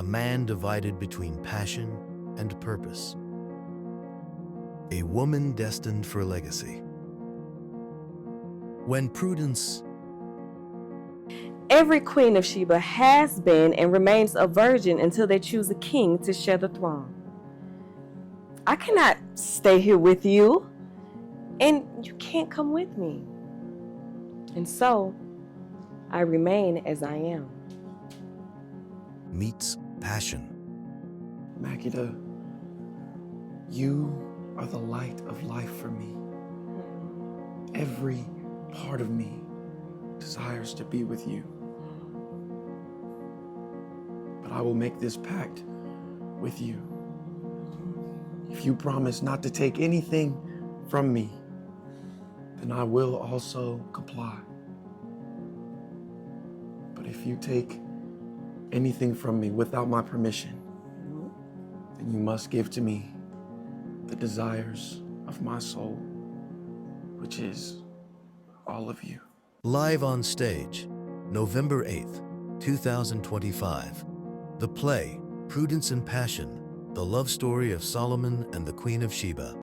man divided between passion and purpose. A woman destined for legacy. When Prudence... Every Queen of Sheba has been and remains a virgin until they choose a king to share the throne. I cannot stay here with you, and you can't come with me. And so, I remain as I am. meets passion. Makita, you are the light of life for me. Every part of me desires to be with you. But I will make this pact with you. If you promise not to take anything from me, then I will also comply. But if you take anything from me without my permission, then you must give to me the desires of my soul, which is all of you. Live on stage, November 8th, 2025. The play, Prudence and Passion, the love story of Solomon and the Queen of Sheba.